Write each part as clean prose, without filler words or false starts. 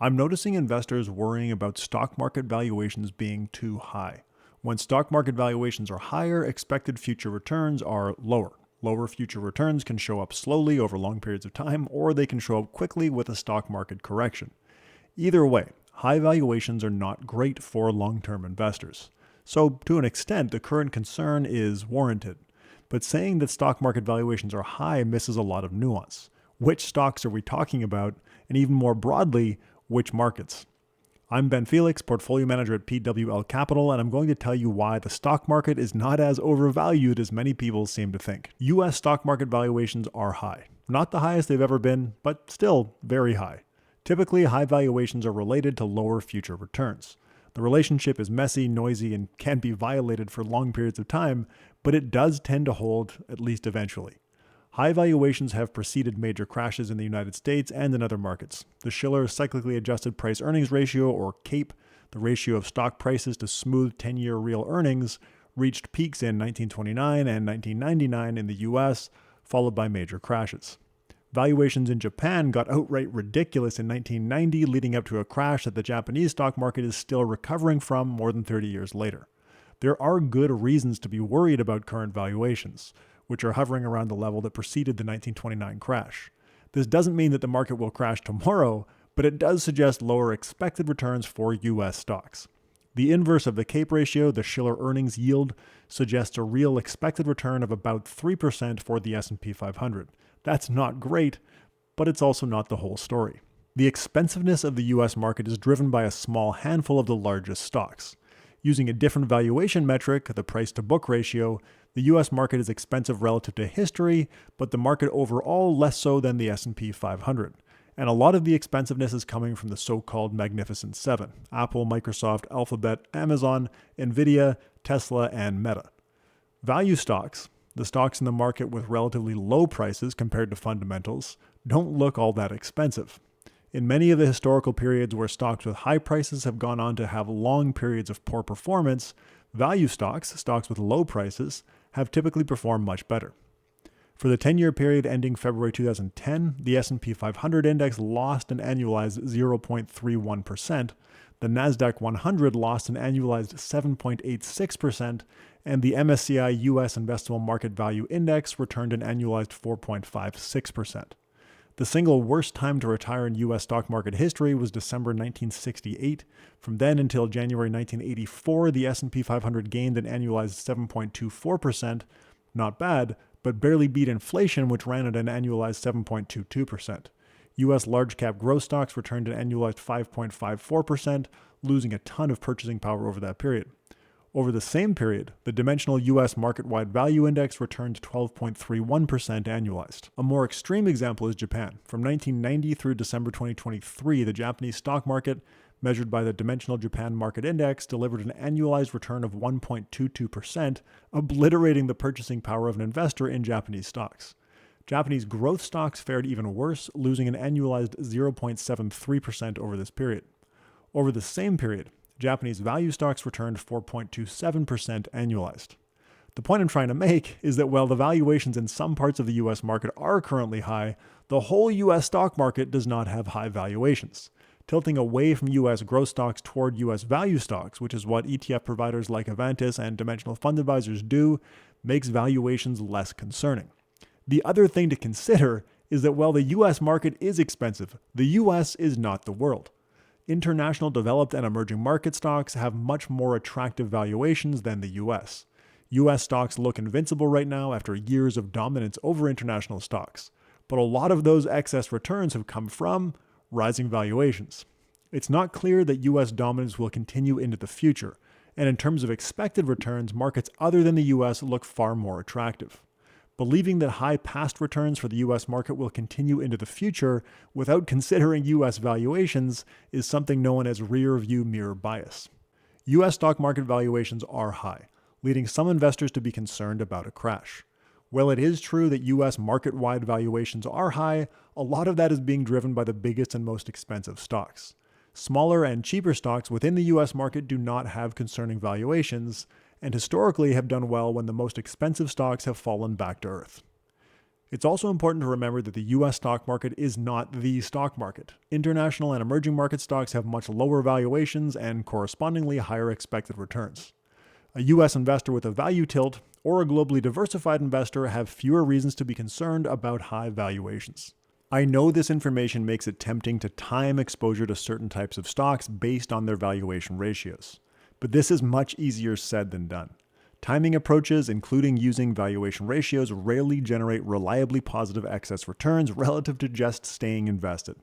I'm noticing investors worrying about stock market valuations being too high. When stock market valuations are higher, expected future returns are lower. Lower future returns can show up slowly over long periods of time, or they can show up quickly with a stock market correction. Either way, high valuations are not great for long-term investors. So, to an extent, the current concern is warranted. But saying that stock market valuations are high misses a lot of nuance. Which stocks are we talking about? And even more broadly, which markets? I'm Ben Felix, portfolio manager at PWL Capital, and I'm going to tell you why the stock market is not as overvalued as many people seem to think. US stock market valuations are high. Not the highest they've ever been, but still very high. Typically, high valuations are related to lower future returns. The relationship is messy, noisy, and can be violated for long periods of time, but it does tend to hold, at least eventually. High valuations have preceded major crashes in the United States and in other markets. The Shiller Cyclically Adjusted Price-Earnings Ratio, or CAPE, the ratio of stock prices to smooth 10-year real earnings, reached peaks in 1929 and 1999 in the US, followed by major crashes. Valuations in Japan got outright ridiculous in 1990, leading up to a crash that the Japanese stock market is still recovering from more than 30 years later. There are good reasons to be worried about current valuations, which are hovering around the level that preceded the 1929 crash. This doesn't mean that the market will crash tomorrow, but it does suggest lower expected returns for US stocks. The inverse of the CAPE ratio, the Shiller earnings yield, suggests a real expected return of about 3% for the S&P 500. That's not great, but it's also not the whole story. The expensiveness of the US market is driven by a small handful of the largest stocks. Using a different valuation metric, the price-to-book ratio, the US market is expensive relative to history, but the market overall less so than the S&P 500. And a lot of the expensiveness is coming from the so-called Magnificent Seven: Apple, Microsoft, Alphabet, Amazon, Nvidia, Tesla, and Meta. Value stocks, the stocks in the market with relatively low prices compared to fundamentals, don't look all that expensive. In many of the historical periods where stocks with high prices have gone on to have long periods of poor performance, value stocks, stocks with low prices, have typically performed much better. For the 10-year period ending February 2010, the S&P 500 index lost an annualized 0.31%, the Nasdaq 100 lost an annualized 7.86%, and the MSCI US Investable Market Value Index returned an annualized 4.56%. The single worst time to retire in US stock market history was December 1968. From then until January 1984, the S&P 500 gained an annualized 7.24%, not bad, but barely beat inflation, which ran at an annualized 7.22%. US large cap growth stocks returned an annualized 5.54%, losing a ton of purchasing power over that period. Over the same period, the dimensional US market-wide value index returned 12.31% annualized. A more extreme example is Japan. From 1990 through December 2023, the Japanese stock market, measured by the dimensional Japan market index, delivered an annualized return of 1.22%, obliterating the purchasing power of an investor in Japanese stocks. Japanese growth stocks fared even worse, losing an annualized 0.73% over this period. Over the same period, Japanese value stocks returned 4.27% annualized. The point I'm trying to make is that while the valuations in some parts of the US market are currently high, the whole US stock market does not have high valuations. Tilting away from US growth stocks toward US value stocks, which is what ETF providers like Avantis and Dimensional Fund Advisors do, makes valuations less concerning. The other thing to consider is that while the US market is expensive, the US is not the world. International developed and emerging market stocks have much more attractive valuations than the US. US stocks look invincible right now after years of dominance over international stocks, but a lot of those excess returns have come from rising valuations. It's not clear that US dominance will continue into the future, and in terms of expected returns, markets other than the US look far more attractive. Believing that high past returns for the US market will continue into the future without considering US valuations is something known as rear-view mirror bias. US stock market valuations are high, leading some investors to be concerned about a crash. While it is true that US market-wide valuations are high, a lot of that is being driven by the biggest and most expensive stocks. Smaller and cheaper stocks within the US market do not have concerning valuations, and historically have done well when the most expensive stocks have fallen back to earth. It's also important to remember that the US stock market is not the stock market. International and emerging market stocks have much lower valuations and correspondingly higher expected returns. A US investor with a value tilt or a globally diversified investor have fewer reasons to be concerned about high valuations. I know this information makes it tempting to time exposure to certain types of stocks based on their valuation ratios, but this is much easier said than done. Timing approaches, including using valuation ratios, rarely generate reliably positive excess returns relative to just staying invested.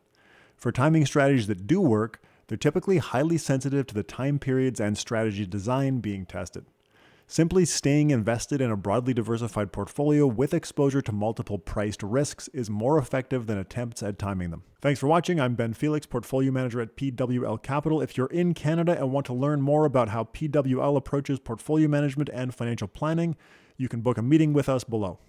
For timing strategies that do work, they're typically highly sensitive to the time periods and strategy design being tested. Simply staying invested in a broadly diversified portfolio with exposure to multiple priced risks is more effective than attempts at timing them. Thanks for watching. I'm Ben Felix, Portfolio Manager at PWL Capital. If you're in Canada and want to learn more about how PWL approaches portfolio management and financial planning, you can book a meeting with us below.